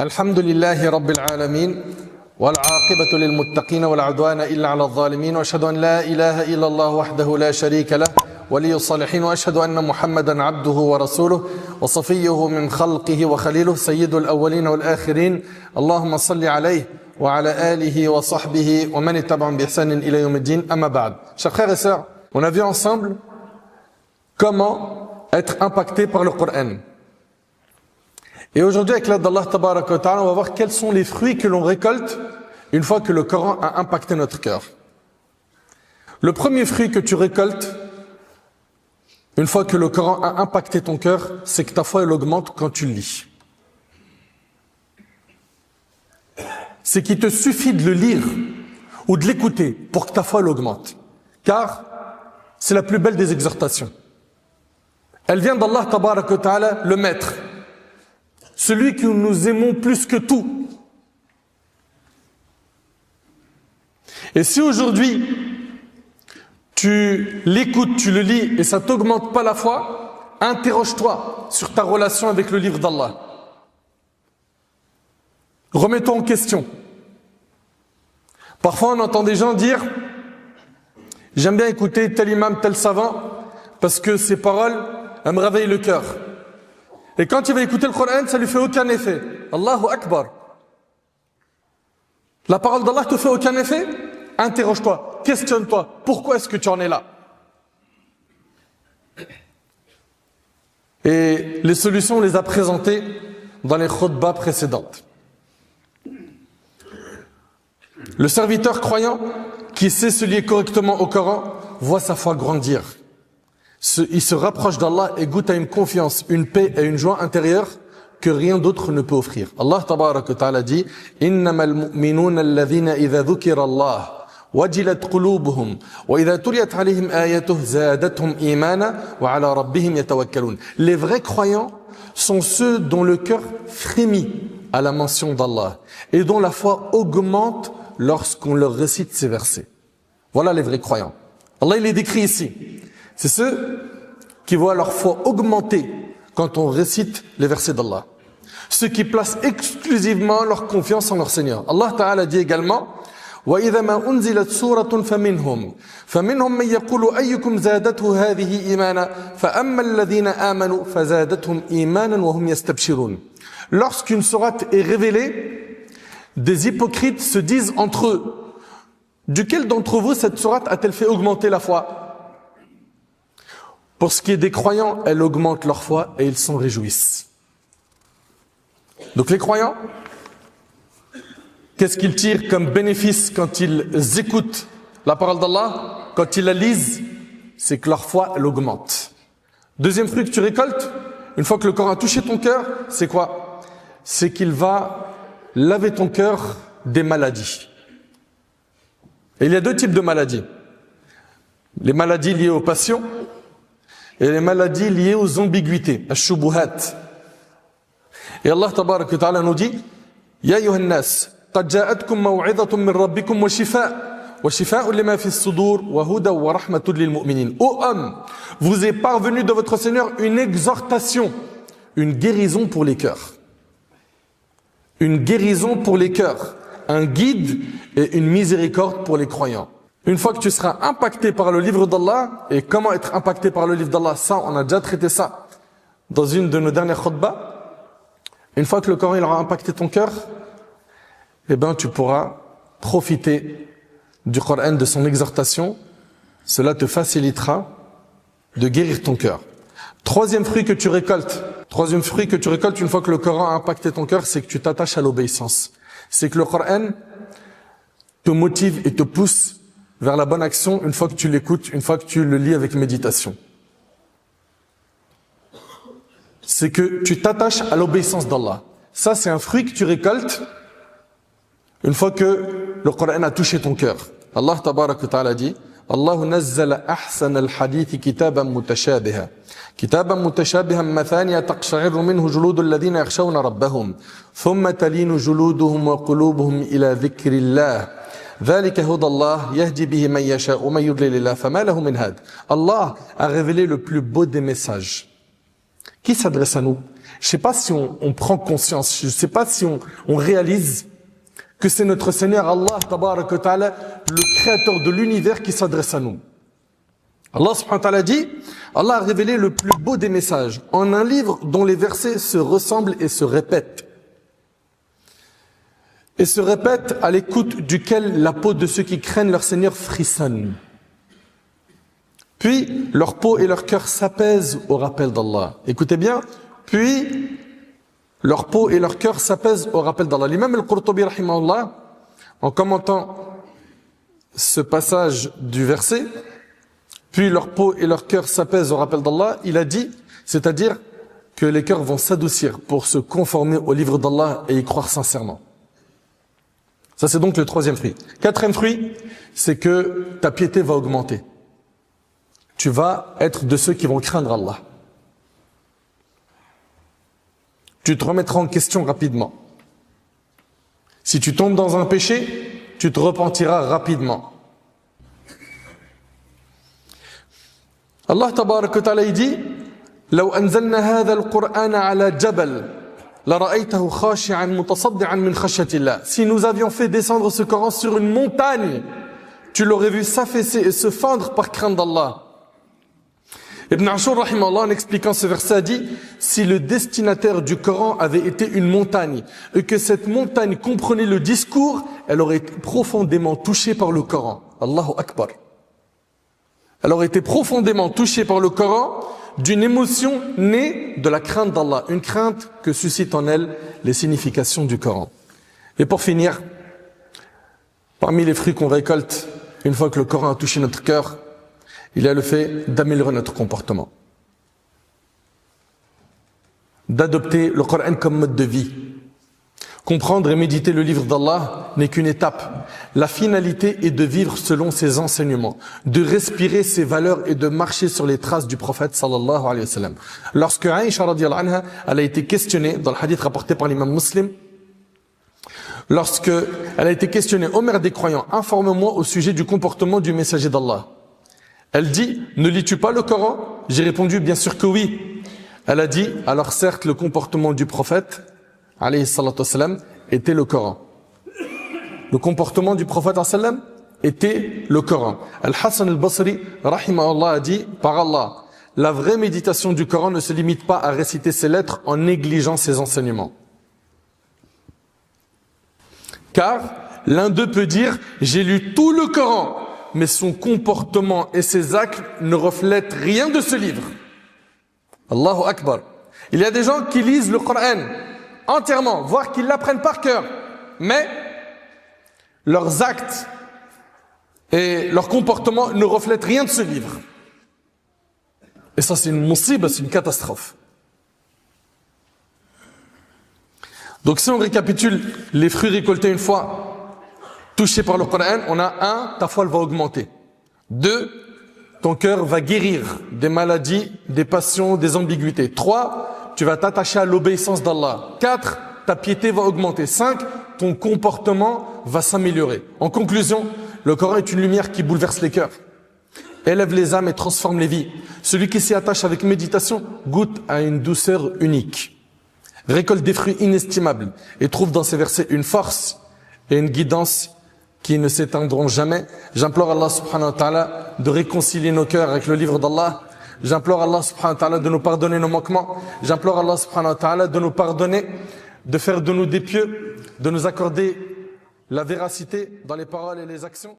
الحمد لله رب العالمين والعاقبة للمتقين ولا عدوان إلا على الظالمين وأشهد أن لا إله إلا الله وحده لا شريك له ولي الصالحين وأشهد أن محمدا عبده ورسوله وصفيه من خلقه وخليله سيد الأولين والآخرين اللهم صل عليه وعلى آله وصحبه ومن اتبعهم بإحسان إلى يوم الدين أما بعد. Chers frères et sœurs, on a vu ensemble comment être impacté par le Coran. Et aujourd'hui, avec l'aide d'Allah Tabaraka wa Ta'ala, on va voir quels sont les fruits que l'on récolte une fois que le Coran a impacté notre cœur. Le premier fruit que tu récoltes une fois que le Coran a impacté ton cœur, c'est que ta foi elle augmente quand tu le lis. C'est qu'il te suffit de le lire ou de l'écouter pour que ta foi elle augmente. Car c'est la plus belle des exhortations. Elle vient d'Allah Tabaraka wa Ta'ala, le maître. Celui que nous aimons plus que tout. Et si aujourd'hui, tu l'écoutes, tu le lis et ça ne t'augmente pas la foi, interroge-toi sur ta relation avec le livre d'Allah. Remets-toi en question. Parfois, on entend des gens dire « J'aime bien écouter tel imam, tel savant, parce que ses paroles, elles me réveillent le cœur. » Et quand il va écouter le Coran, ça lui fait aucun effet. Allahu Akbar. La parole d'Allah te fait aucun effet? Interroge-toi, questionne-toi. Pourquoi est-ce que tu en es là? Et les solutions, on les a présentées dans les khutbahs précédentes. Le serviteur croyant qui sait se lier correctement au Coran voit sa foi grandir. Il se rapproche d'Allah et goûte à une confiance, une paix et une joie intérieure que rien d'autre ne peut offrir. Allah Tabaraka wa Ta'ala dit Innamal mu'minuna alladhina idha dhukira Allah wajilat qulubuhum wa idha tuliyat alayhim ayatuhu zadatuhum imana wa ala rabbihim yatawakkalun. Les vrais croyants sont ceux dont le cœur frémit à la mention d'Allah et dont la foi augmente lorsqu'on leur récite ces versets. Voilà les vrais croyants. Allah il les décrit ici. C'est ceux qui voient leur foi augmenter quand on récite les versets d'Allah. Ceux qui placent exclusivement leur confiance en leur Seigneur. Allah Ta'ala dit également وَإِذَا مَا أُنزِلَتْ سُورَةٌ فَمِنْهُمْ مَنْ يَقُولُ أَيُّكُمْ زَادَتْهُ هَذِهِ إِيمَانًا فَأَمَّا الَّذِينَ آمَنُوا فَزَادَتْهُمْ إِيمَانًا وَهُمْ يَسْتَبْشِرُونَ. Lorsqu'une sourate est révélée, des hypocrites se disent entre eux duquel d'entre vous cette sourate a-t-elle fait augmenter la foi? Pour ce qui est des croyants, elle augmente leur foi et ils s'en réjouissent. Donc les croyants, qu'est-ce qu'ils tirent comme bénéfice quand ils écoutent la parole d'Allah, quand ils la lisent? C'est que leur foi, elle augmente. Deuxième fruit que tu récoltes, une fois que le Coran a touché ton cœur, c'est quoi? C'est qu'il va laver ton cœur des maladies. Et il y a deux types de maladies. Les maladies liées aux passions, et les maladies liées aux ambiguïtés, ash-shubuhat. Et Allah Tabaraka wa Ta'ala nous dit Ya ayyuhan nas, qad ja'atkum maw'idhatun min rabbikum wa shifa'un lima fi as-sudur wa hudan wa rahmatun lil mu'minin. Ô homme, vous est parvenu de votre Seigneur une exhortation, une guérison pour les cœurs. Une guérison pour les cœurs, un guide et une miséricorde pour les croyants. Une fois que tu seras impacté par le livre d'Allah, et comment être impacté par le livre d'Allah, ça, on a déjà traité ça dans une de nos dernières khutbahs. Une fois que le Coran il aura impacté ton cœur, eh ben, tu pourras profiter du Coran, de son exhortation. Cela te facilitera de guérir ton cœur. Troisième fruit que tu récoltes une fois que le Coran a impacté ton cœur, c'est que tu t'attaches à l'obéissance. C'est que le Coran te motive et te pousse vers la bonne action une fois que tu l'écoutes, une fois que tu le lis avec méditation. C'est que tu t'attaches à l'obéissance d'Allah. Ça, c'est un fruit que tu récoltes une fois que le Coran a touché ton cœur. Allah Tabaraka wa Ta'ala dit Allahu nazzala ahsana al-hadith kitaban mutashabiha. Kitaban mutashabihan mathaniya taqsha'irru minhu juludul ladhina yakhshawna rabbahum. Thumma talinu juluduhum wa qulubuhum ila dhikrillah. ذلك هدى الله يهدي به من يشاء ومن يضلل الله فما له من هاد. Allah a révélé le plus beau des messages. Qui s'adresse à nous? Je sais pas si on prend conscience, je sais pas si on réalise que c'est notre Seigneur Allah, tabaraka wa ta'ala, le créateur de l'univers qui s'adresse à nous. Allah subhanahu wa ta'ala dit, Allah a révélé le plus beau des messages en un livre dont les versets se ressemblent et se répètent. Et se répètent à l'écoute duquel la peau de ceux qui craignent leur Seigneur frissonne. Puis, leur peau et leur cœur s'apaisent au rappel d'Allah. Écoutez bien, puis, leur peau et leur cœur s'apaisent au rappel d'Allah. L'imam al-Qurtubi, rahimahullah, en commentant ce passage du verset, puis leur peau et leur cœur s'apaisent au rappel d'Allah, il a dit, c'est-à-dire que les cœurs vont s'adoucir pour se conformer au livre d'Allah et y croire sincèrement. Ça, c'est donc le troisième fruit. Quatrième fruit, c'est que ta piété va augmenter. Tu vas être de ceux qui vont craindre Allah. Tu te remettras en question rapidement. Si tu tombes dans un péché, tu te repentiras rapidement. Allah tabaraka wa ta'ala dit لو أنزلنا هذا القرآن على جبل لرأيته خاشعا متصدعا من خشية الله. Si nous avions fait descendre ce Coran sur une montagne, tu l'aurais vu s'affaisser et se fendre par crainte d'Allah. Ibn Ashur, rahimahullah, en expliquant ce verset, a dit, si le destinataire du Coran avait été une montagne, et que cette montagne comprenait le discours, elle aurait été profondément touchée par le Coran. Allahu Akbar. Elle aurait été profondément touchée par le Coran d'une émotion née de la crainte d'Allah, une crainte que suscitent en elle les significations du Coran. Et pour finir, parmi les fruits qu'on récolte, une fois que le Coran a touché notre cœur, il y a le fait d'améliorer notre comportement. D'adopter le Coran comme mode de vie. Comprendre et méditer le livre d'Allah n'est qu'une étape. La finalité est de vivre selon ses enseignements, de respirer ses valeurs et de marcher sur les traces du prophète sallallahu alayhi wa sallam. Lorsque Aïcha radiyallahu anha, elle a été questionnée dans le hadith rapporté par l'imam Muslim, lorsque elle a été questionnée, ô mère des croyants, informe-moi au sujet du comportement du messager d'Allah. Elle dit, ne lis-tu pas le Coran? J'ai répondu, bien sûr que oui. Elle a dit, alors certes, le comportement du prophète, alayhi salatu wassalam, était le Coran. Le comportement du prophète, alayhi sallam, était le Coran. Al-Hassan al-Basri, rahimahullah, a dit, par Allah, la vraie méditation du Coran ne se limite pas à réciter ses lettres en négligeant ses enseignements. Car l'un d'eux peut dire, j'ai lu tout le Coran, mais son comportement et ses actes ne reflètent rien de ce livre. Allahu Akbar. Il y a des gens qui lisent le Coran entièrement, voire qu'ils l'apprennent par cœur, mais leurs actes et leur comportement ne reflètent rien de ce livre. Et ça, c'est une musiba, c'est une catastrophe. Donc si on récapitule les fruits récoltés une fois touché par le Coran, on a 1, ta foi elle va augmenter. 2, ton cœur va guérir des maladies, des passions, des ambiguïtés. 3, tu vas t'attacher à l'obéissance d'Allah. 4, ta piété va augmenter. 5, ton comportement va s'améliorer. En conclusion, le Coran est une lumière qui bouleverse les cœurs, élève les âmes et transforme les vies. Celui qui s'y attache avec méditation goûte à une douceur unique, récolte des fruits inestimables et trouve dans ces versets une force et une guidance qui ne s'éteindront jamais. J'implore Allah subhanahu wa ta'ala de réconcilier nos cœurs avec le livre d'Allah. J'implore Allah subhanahu wa ta'ala de nous pardonner nos manquements. J'implore Allah subhanahu wa ta'ala de nous pardonner, de faire de nous des pieux, de nous accorder la véracité dans les paroles et les actions.